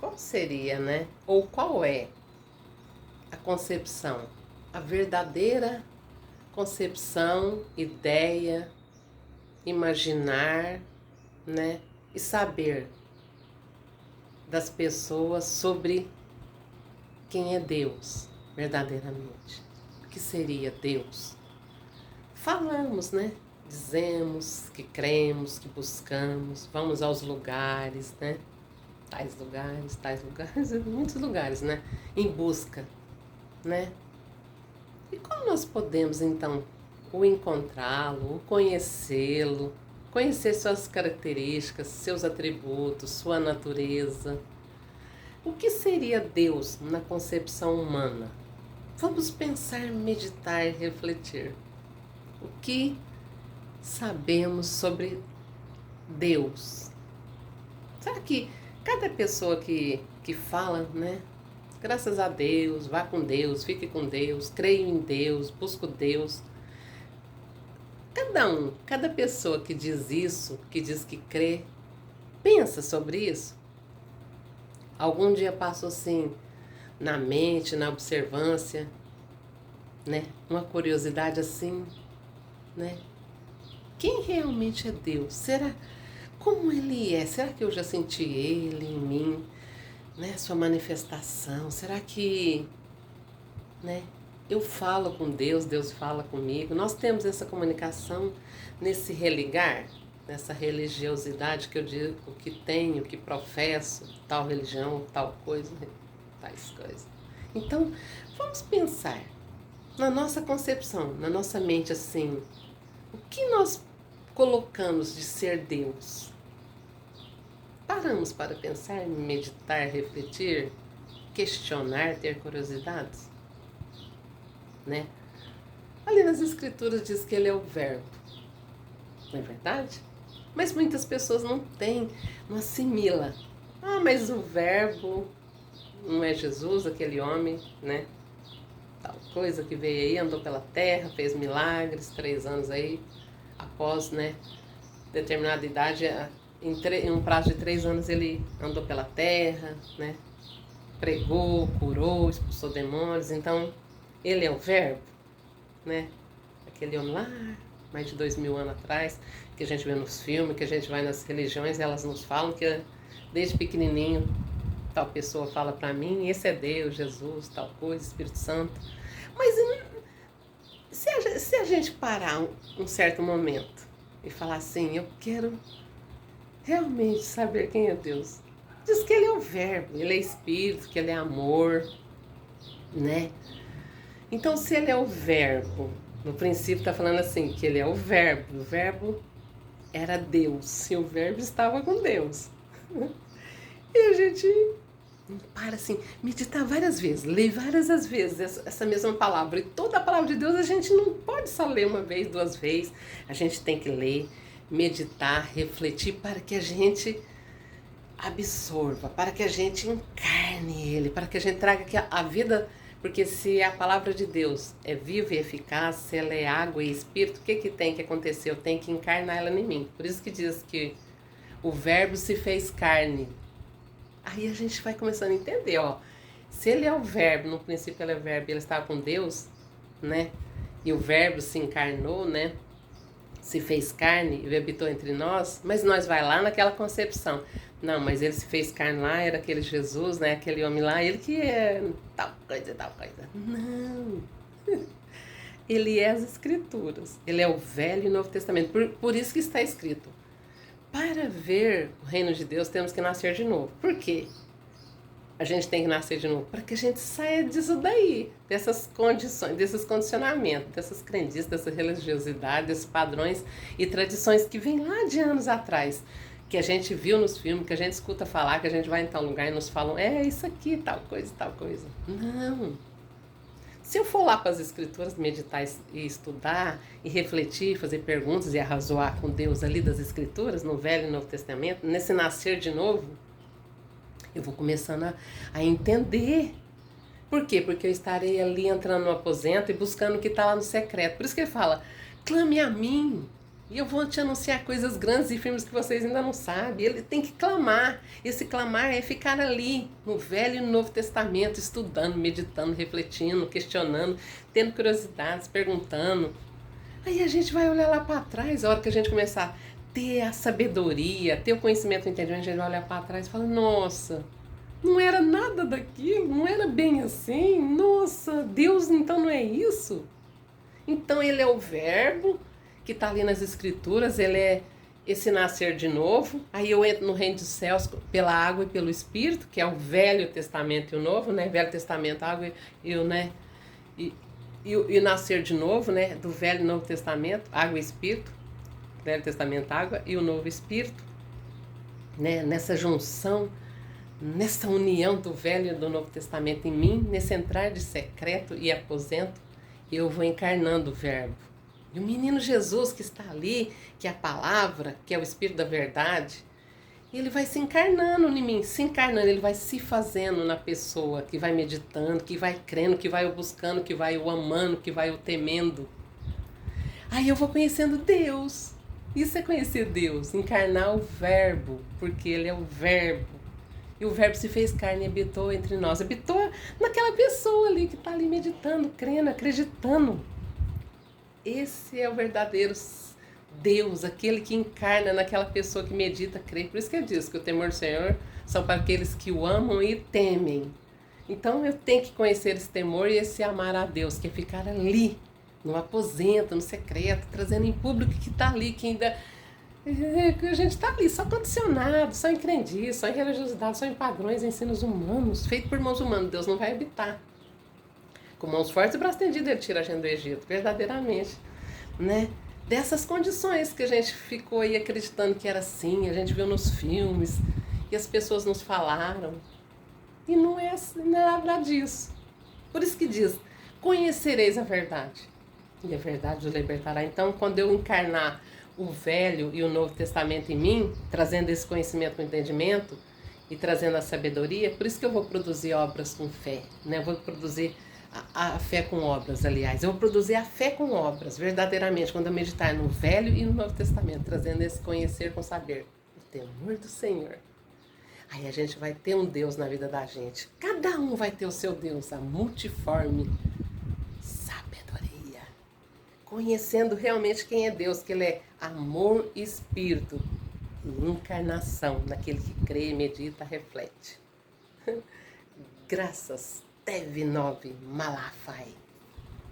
Qual seria, né? Ou qual é a concepção? A verdadeira concepção, ideia, imaginar, né? E saber das pessoas sobre quem é Deus, verdadeiramente. O que seria Deus? Falamos, né? Dizemos que cremos, que buscamos, vamos aos lugares, né? Tais lugares, muitos lugares, né? Em busca, né? E como nós podemos, então, o encontrá-lo, o conhecê-lo, conhecer suas características, seus atributos, sua natureza? O que seria Deus na concepção humana? Vamos pensar, meditar e refletir. O que sabemos sobre Deus? Será que cada pessoa que fala, né? Graças a Deus, vá com Deus, fique com Deus, creio em Deus, busco Deus. Cada pessoa que diz isso, que diz que crê, pensa sobre isso? Algum dia passou assim na mente, na observância, né? Uma curiosidade assim, né? Quem realmente é Deus? Será como ele é? Será que eu já senti ele em mim, né? Sua manifestação? Será que, né? Eu falo com Deus, Deus fala comigo. Nós temos essa comunicação nesse religar, nessa religiosidade que eu digo que tenho, que professo, tal religião, tal coisa, tais coisas. Então, vamos pensar na nossa concepção, na nossa mente assim, o que nós colocamos de ser Deus? Paramos para pensar, meditar, refletir, questionar, ter curiosidades, né? Ali nas escrituras diz que ele é o verbo, não é verdade? Mas muitas pessoas não têm, não assimila. Ah, mas o verbo não é Jesus, aquele homem, né? Tal coisa que veio aí, andou pela terra, fez milagres, 3 anos aí, após, né, determinada idade, em um prazo de 3 anos ele andou pela terra, né? Pregou, curou, expulsou demônios. Então, ele é o verbo, né? Aquele homem lá, mais de 2000 anos atrás, que a gente vê nos filmes, que a gente vai nas religiões, elas nos falam que desde pequenininho tal pessoa fala para mim, esse é Deus, Jesus, tal coisa, Espírito Santo. Mas se a gente parar um certo momento e falar assim, eu quero realmente saber quem é Deus. Diz que ele é o verbo, ele é espírito, que ele é amor, né? Então, se ele é o verbo, no princípio está falando assim, que ele é o verbo era Deus, e o verbo estava com Deus. E a gente para assim, meditar várias vezes, ler várias as vezes essa mesma palavra. E toda a palavra de Deus a gente não pode só ler uma vez, 2 vezes. A gente tem que ler, meditar, refletir para que a gente absorva, para que a gente encarne ele, para que a gente traga aqui a vida. Porque se a palavra de Deus é viva e eficaz, se ela é água e espírito, o que que tem que acontecer? Eu tenho que encarnar ela em mim. Por isso que diz que o verbo se fez carne. Aí a gente vai começando a entender, ó. Se ele é o verbo, no princípio ele é verbo, ele estava com Deus, né? E o verbo se encarnou, né? Se fez carne e habitou entre nós, mas nós vai lá naquela concepção. Não, mas ele se fez carne lá, era aquele Jesus, né? Aquele homem lá, ele que é tal coisa, tal coisa. Não. Ele é as escrituras. Ele é o Velho e Novo Testamento. Por isso que está escrito. Para ver o reino de Deus, temos que nascer de novo. Por quê? A gente tem que nascer de novo para que a gente saia disso daí, dessas condições, desses condicionamentos, dessas crendices, dessa religiosidade, desses padrões e tradições que vêm lá de anos atrás, que a gente viu nos filmes, que a gente escuta falar, que a gente vai em tal lugar e nos falam, é isso aqui, tal coisa, tal coisa. Não. Se eu for lá para as escrituras meditar e estudar e refletir, fazer perguntas e arrazoar com Deus ali das escrituras, no Velho e Novo Testamento, nesse nascer de novo, eu vou começando a entender. Por quê? Porque eu estarei ali entrando no aposento e buscando o que está lá no secreto. Por isso que ele fala, clame a mim. E eu vou te anunciar coisas grandes e firmes que vocês ainda não sabem. Ele tem que clamar. Esse clamar é ficar ali, no Velho e no Novo Testamento, estudando, meditando, refletindo, questionando, tendo curiosidades, perguntando. Aí a gente vai olhar lá para trás, a hora que a gente começar a ter a sabedoria, ter o conhecimento, o entendimento, a gente vai olhar para trás e falar, nossa, não era nada daquilo, não era bem assim. Nossa, Deus então não é isso? Então ele é o verbo que está ali nas escrituras, ele é esse nascer de novo. Aí eu entro no reino dos céus pela água e pelo Espírito, que é o Velho Testamento e o Novo, né? Velho Testamento, água e o, né? E nascer de novo, né? Do Velho e Novo Testamento, água e Espírito. Velho Testamento, água e o Novo Espírito, né? Nessa junção, nessa união do Velho e do Novo Testamento em mim, nesse entrar de secreto e aposento, eu vou encarnando o verbo. E o menino Jesus que está ali, que é a palavra, que é o Espírito da verdade, ele vai se encarnando em mim, se encarnando, ele vai se fazendo na pessoa, que vai meditando, que vai crendo, que vai o buscando, que vai o amando, que vai o temendo. Aí eu vou conhecendo Deus. Isso é conhecer Deus, encarnar o verbo, porque ele é o verbo. E o verbo se fez carne e habitou entre nós. Habitou naquela pessoa ali que está ali meditando, crendo, acreditando. Esse é o verdadeiro Deus, aquele que encarna naquela pessoa que medita, crê. Por isso que ele diz que o temor do Senhor são para aqueles que o amam e temem. Então eu tenho que conhecer esse temor e esse amar a Deus, que é ficar ali, no aposento, no secreto, trazendo em público que está ali, que ainda... A gente está ali, só condicionado, só em crendice, só em religiosidade, só em padrões, ensinos humanos, feito por mãos humanas. Deus não vai habitar. Com mãos fortes e braço tendido ele tira a gente do Egito, verdadeiramente, né? Dessas condições que a gente ficou aí acreditando que era assim, a gente viu nos filmes, e as pessoas nos falaram, e não é nada disso. Por isso que diz, conhecereis a verdade, e a verdade os libertará. Então, quando eu encarnar o Velho e o Novo Testamento em mim, trazendo esse conhecimento com entendimento, e trazendo a sabedoria, por isso que eu vou produzir obras com fé, né? Eu vou produzir a fé com obras, aliás. Eu vou produzir a fé com obras, verdadeiramente, quando eu meditar no Velho e no Novo Testamento, trazendo esse conhecer com saber, o temor do Senhor. Aí a gente vai ter um Deus na vida da gente. Cada um vai ter o seu Deus, a multiforme sabedoria. Conhecendo realmente quem é Deus, que Ele é amor e espírito, e encarnação, naquele que crê, medita, reflete. Graças Teve 9 Malafaia.